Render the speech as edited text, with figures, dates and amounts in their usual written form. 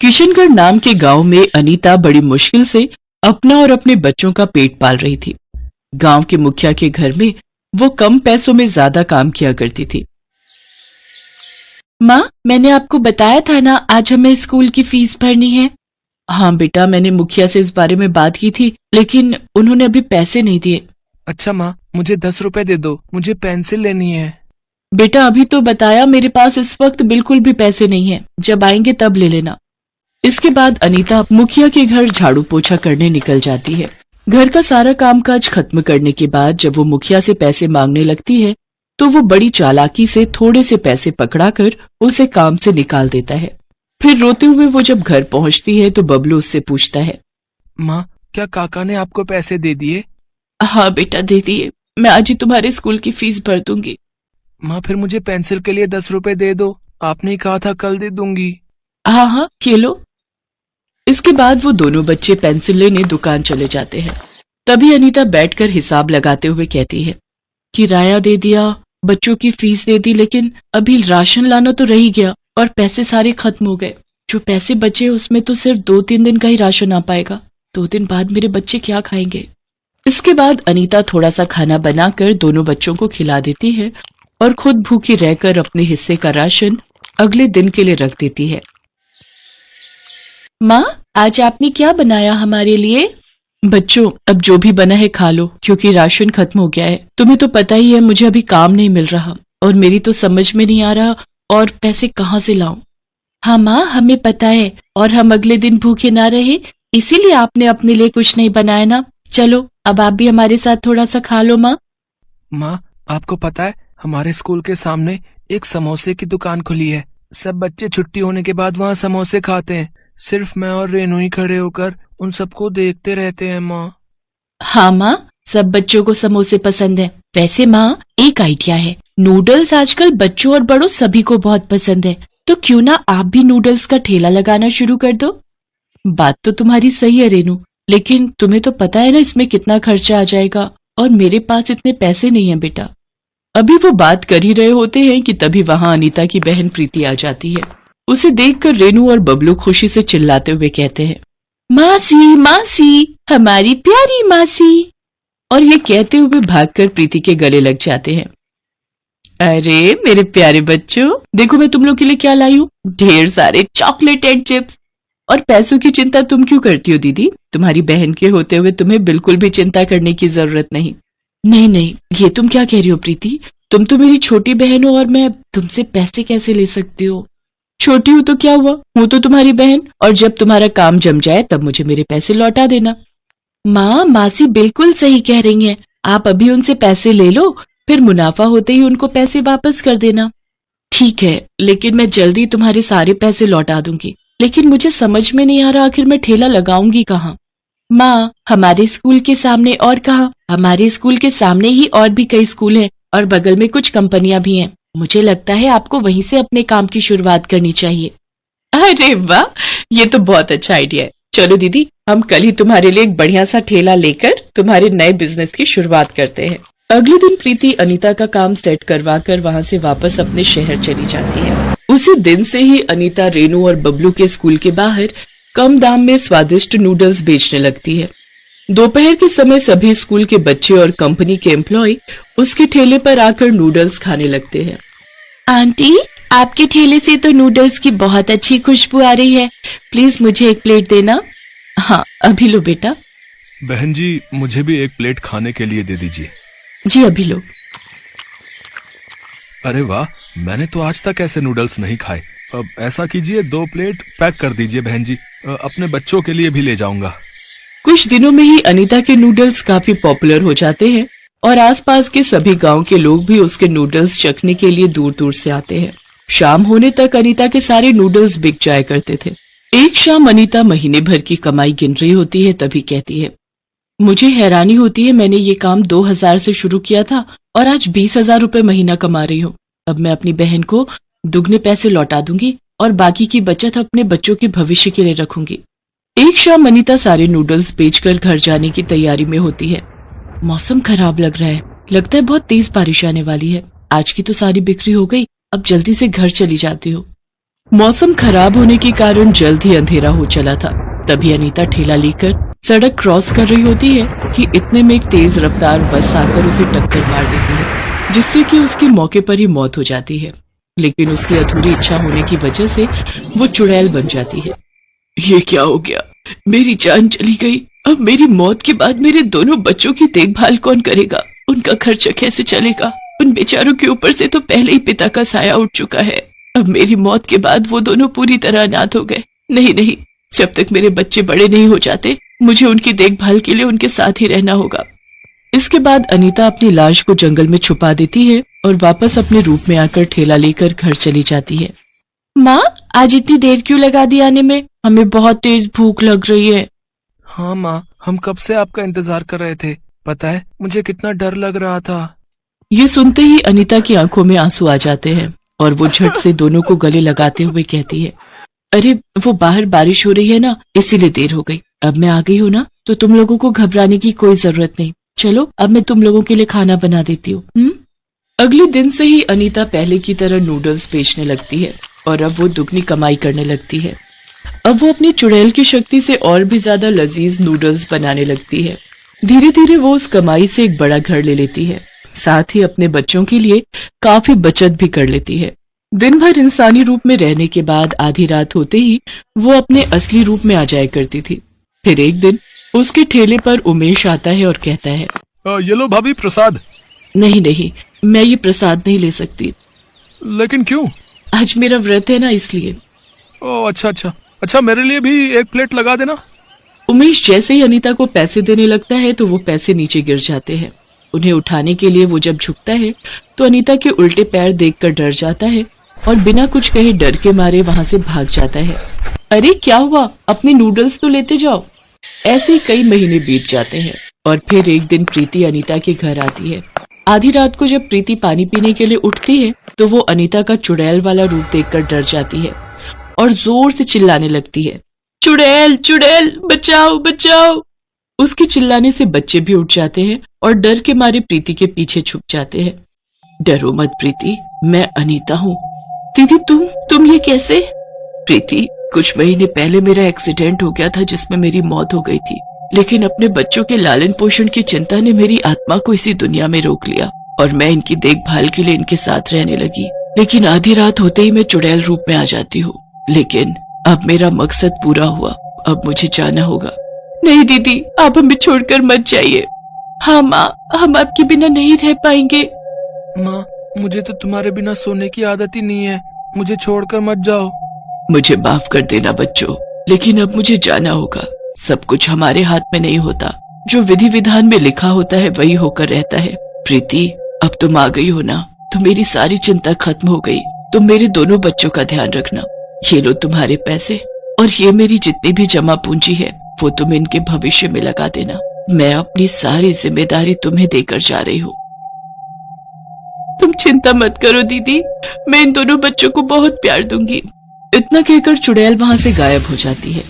किशनगढ़ नाम के गांव में अनीता बड़ी मुश्किल से अपना और अपने बच्चों का पेट पाल रही थी। गांव के मुखिया के घर में वो कम पैसों में ज्यादा काम किया करती थी। माँ, मैंने आपको बताया था ना आज हमें स्कूल की फीस भरनी है। हाँ बेटा, मैंने मुखिया से इस बारे में बात की थी, लेकिन उन्होंने अभी पैसे नहीं दिए। अच्छा माँ, मुझे 10 रुपए दे दो, मुझे पेंसिल लेनी है। बेटा, अभी तो बताया, मेरे पास इस वक्त बिल्कुल भी पैसे नहीं है, जब आएंगे तब ले लेना। इसके बाद अनीता मुखिया के घर झाड़ू पोछा करने निकल जाती है। घर का सारा कामकाज खत्म करने के बाद जब वो मुखिया से पैसे मांगने लगती है तो वो बड़ी चालाकी से थोड़े से पैसे पकड़ाकर उसे काम से निकाल देता है। फिर रोते हुए वो जब घर पहुंचती है तो बबलू उससे पूछता है, माँ, क्या काका ने आपको पैसे दे दिए? हाँ बेटा, दे दिए। मैं आज ही तुम्हारे स्कूल की फीस भर दूंगी। माँ, फिर मुझे पेंसिल के लिए 10 रुपए दे दो, आपने ही कहा था कल दे दूंगी। हाँ हाँ, ये लो। इसके बाद वो दोनों बच्चे पेंसिल लेने दुकान चले जाते हैं। तभी अनीता बैठकर हिसाब लगाते हुए कहती है, किराया दे दिया, बच्चों की फीस दे दी, लेकिन अभी राशन लाना तो रह ही गया और पैसे सारे खत्म हो गए। जो पैसे बचे उसमें तो सिर्फ 2-3 दिन का ही राशन आ पाएगा। 2 दिन बाद मेरे बच्चे क्या खाएंगे? इसके बाद अनीता थोड़ा सा खाना बनाकर दोनों बच्चों को खिला देती है और खुद भूखी रहकर अपने हिस्से का राशन अगले दिन के लिए रख देती है। माँ, आज आपने क्या बनाया हमारे लिए? बच्चों, अब जो भी बना है खा लो, क्योंकि राशन खत्म हो गया है। तुम्हें तो पता ही है मुझे अभी काम नहीं मिल रहा और मेरी तो समझ में नहीं आ रहा और पैसे कहाँ से लाऊं। हाँ माँ, हमें पता है, और हम अगले दिन भूखे ना रहे इसीलिए आपने अपने लिए कुछ नहीं बनाया ना। चलो अब आप भी हमारे साथ थोड़ा सा खा लो। माँ, आपको पता है हमारे स्कूल के सामने एक समोसे की दुकान खुली है। सब बच्चे छुट्टी होने के बाद वहाँ समोसे खाते हैं। सिर्फ मैं और रेनू ही खड़े होकर उन सबको देखते रहते हैं। माँ, हाँ माँ, सब बच्चों को समोसे पसंद है। वैसे माँ, एक आइडिया है, नूडल्स आजकल बच्चों और बड़ों सभी को बहुत पसंद है, तो क्यों ना आप भी नूडल्स का ठेला लगाना शुरू कर दो। बात तो तुम्हारी सही है रेनू, लेकिन तुम्हें तो पता है ना इसमें कितना खर्चा आ जाएगा, और मेरे पास इतने पैसे नहीं है बेटा। अभी वो बात कर ही रहे होते हैं कि तभी वहां अनीता की बहन प्रीति आ जाती है। उसे देखकर रेनू और बबलू खुशी से चिल्लाते हुए कहते हैं, मासी मासी, हमारी प्यारी मासी। और ये कहते हुए भागकर प्रीति के गले लग जाते हैं। अरे मेरे प्यारे बच्चों, देखो मैं तुम लोग के लिए क्या लाई हूँ, ढेर सारे चॉकलेट एंड चिप्स। और पैसों की चिंता तुम क्यों करती हो दीदी? तुम्हारी बहन के होते हुए तुम्हें बिल्कुल भी चिंता करने की जरूरत नहीं। नहीं नहीं, ये तुम क्या कह रही हो प्रीति? तुम तो मेरी छोटी बहन हो और मैं तुमसे पैसे कैसे ले सकती हो? छोटी हूं तो क्या हुआ, हूं तो तुम्हारी बहन, और जब तुम्हारा काम जम जाए तब मुझे मेरे पैसे लौटा देना। माँ, मासी बिल्कुल सही कह रही हैं। आप अभी उनसे पैसे ले लो, फिर मुनाफा होते ही उनको पैसे वापस कर देना। ठीक है, लेकिन मैं जल्दी तुम्हारे सारे पैसे लौटा दूंगी। लेकिन मुझे समझ में नहीं आ रहा आखिर मैं ठेला लगाऊंगी कहाँ? माँ, हमारे स्कूल के सामने और कहाँ? हमारे स्कूल के सामने ही और भी कई स्कूल हैं और बगल में कुछ कंपनियां भी हैं। मुझे लगता है आपको वहीं से अपने काम की शुरुआत करनी चाहिए। अरे वाह, ये तो बहुत अच्छा आइडिया है। चलो दीदी, हम कल ही तुम्हारे लिए एक बढ़िया सा ठेला लेकर तुम्हारे नए बिजनेस की शुरुआत करते हैं। अगले दिन प्रीति अनीता का काम सेट करवा कर वहाँ से वापस अपने शहर चली जाती है। उसी दिन से ही अनीता रेनू और बबलू के स्कूल के बाहर कम दाम में स्वादिष्ट नूडल्स बेचने लगती है। दोपहर के समय सभी स्कूल के बच्चे और कंपनी के एम्प्लॉय उसके ठेले पर आकर नूडल्स खाने लगते हैं। आंटी, आपके ठेले से तो नूडल्स की बहुत अच्छी खुशबू आ रही है, प्लीज मुझे एक प्लेट देना। हाँ, अभी लो बेटा। बहन जी, मुझे भी एक प्लेट खाने के लिए दे दीजिए। जी अभी लो। अरे वाह, मैंने तो आज तक ऐसे नूडल्स नहीं खाए। अब ऐसा कीजिए, 2 प्लेट पैक कर दीजिए बहन जी, अपने बच्चों के लिए भी ले जाऊंगा। कुछ दिनों में ही अनीता के नूडल्स काफी पॉपुलर हो जाते हैं और आसपास के सभी गांव के लोग भी उसके नूडल्स चखने के लिए दूर दूर से आते हैं। शाम होने तक अनीता के सारे नूडल्स बिक जाया करते थे। एक शाम अनीता महीने भर की कमाई गिन रही होती है, तभी कहती है, मुझे हैरानी होती है, मैंने ये काम 2000 से शुरू किया था और आज 20,000 रुपए महीना कमा रही हूँ। अब मैं अपनी बहन को दुगने पैसे लौटा दूंगी और बाकी की बचत अपने बच्चों के भविष्य के लिए रखूंगी। एक शाम अनीता सारे नूडल्स बेचकर घर जाने की तैयारी में होती है। मौसम खराब लग रहा है, लगता है बहुत तेज बारिश आने वाली है। आज की तो सारी बिक्री हो गई, अब जल्दी से घर चली जाती हूँ। मौसम खराब होने के कारण जल्द ही अंधेरा हो चला था। तभी अनीता ठेला लेकर सड़क क्रॉस कर रही होती है कि इतने में एक तेज रफ्तार बस आकर उसे टक्कर मार देती है, जिससे कि उसकी मौके पर ही मौत हो जाती है। लेकिन उसकी अधूरी इच्छा होने की वजह से वो चुड़ैल बन जाती है। ये क्या हो गया? मेरी जान चली गई। अब मेरी मौत के बाद मेरे दोनों बच्चों की देखभाल कौन करेगा? उनका खर्चा कैसे चलेगा? उन बेचारों के ऊपर से तो पहले ही पिता का साया उठ चुका है। अब मेरी मौत के बाद वो दोनों पूरी तरह अनाथ हो गए। नहीं नहीं, जब तक मेरे बच्चे बड़े नहीं हो जाते मुझे उनकी देखभाल के लिए उनके साथ ही रहना होगा। इसके बाद अनीता अपनी लाश को जंगल में छुपा देती है और वापस अपने रूप में आकर ठेला लेकर घर चली जाती है। माँ, आज इतनी देर क्यों लगा दी आने में? हमें बहुत तेज भूख लग रही है। हाँ माँ, हम कब से आपका इंतजार कर रहे थे। पता है मुझे कितना डर लग रहा था। ये सुनते ही अनीता की आंखों में आंसू आ जाते हैं और वो झट से दोनों को गले लगाते हुए कहती है, अरे वो बाहर बारिश हो रही है ना, इसीलिए देर हो गई। अब मैं आ गई हूँ ना, तो तुम लोगों को घबराने की कोई जरूरत नहीं। चलो अब मैं तुम लोगों के लिए खाना बना देती हूँ। अगले दिन से ही अनीता पहले की तरह नूडल्स बेचने लगती है और अब वो दुगनी कमाई करने लगती है। अब वो अपनी चुड़ैल की शक्ति से और भी ज्यादा लजीज नूडल्स बनाने लगती है। धीरे धीरे वो उस कमाई से एक बड़ा घर ले लेती है, साथ ही अपने बच्चों के लिए काफी बचत भी कर लेती है। दिन भर इंसानी रूप में रहने के बाद आधी रात होते ही वो अपने असली रूप में आ जाया करती थी। फिर एक दिन उसके ठेले पर उमेश आता है और कहता है, ये लो भाभी प्रसाद। नहीं नहीं, मैं ये प्रसाद नहीं ले सकती। लेकिन क्यों? आज मेरा व्रत है ना, इसलिए। ओह अच्छा अच्छा अच्छा, मेरे लिए भी एक प्लेट लगा देना। उमेश जैसे ही अनीता को पैसे देने लगता है तो वो पैसे नीचे गिर जाते हैं। उन्हें उठाने के लिए वो जब झुकता है तो अनीता के उल्टे पैर देखकर डर जाता है और बिना कुछ कहे डर के मारे वहां से भाग जाता है। अरे क्या हुआ? अपने नूडल्स तो लेते जाओ। ऐसे ही कई महीने बीत जाते हैं और फिर एक दिन प्रीति अनीता के घर आती है। आधी रात को जब प्रीति पानी पीने के लिए उठती है तो वो अनीता का चुड़ैल वाला रूप देखकर डर जाती है और जोर से चिल्लाने लगती है, चुड़ैल चुड़ैल बचाओ बचाओ। उसके चिल्लाने से बच्चे भी उठ जाते हैं और डर के मारे प्रीति के पीछे छुप जाते हैं। डरो मत प्रीति, मैं अनीता हूँ। दीदी तुम ये कैसे? प्रीति, कुछ महीने पहले मेरा एक्सीडेंट हो गया था जिसमें मेरी मौत हो गई थी, लेकिन अपने बच्चों के लालन पोषण की चिंता ने मेरी आत्मा को इसी दुनिया में रोक लिया और मैं इनकी देखभाल के लिए इनके साथ रहने लगी। लेकिन आधी रात होते ही मैं चुड़ैल रूप में आ जाती हूँ। लेकिन अब मेरा मकसद पूरा हुआ, अब मुझे जाना होगा। नहीं दीदी, आप हमें छोड़कर मत जाइए। हाँ माँ, हम आपके बिना नहीं रह पाएंगे। माँ, मुझे तो तुम्हारे बिना सोने की आदत ही नहीं है, मुझे छोड़कर मत जाओ। मुझे माफ कर देना बच्चों, लेकिन अब मुझे जाना होगा। सब कुछ हमारे हाथ में नहीं होता, जो विधि विधान में लिखा होता है वही होकर रहता है। प्रीति, अब तुम आ गई हो ना, तो मेरी सारी चिंता खत्म हो गई। तुम मेरे दोनों बच्चों का ध्यान रखना। ये लो तुम्हारे पैसे और ये मेरी जितनी भी जमा पूंजी है वो तुम इनके भविष्य में लगा देना। मैं अपनी सारी जिम्मेदारी तुम्हें देकर जा रही हूँ। तुम चिंता मत करो दीदी, मैं इन दोनों बच्चों को बहुत प्यार दूंगी। इतना कहकर चुड़ैल वहां से गायब हो जाती है।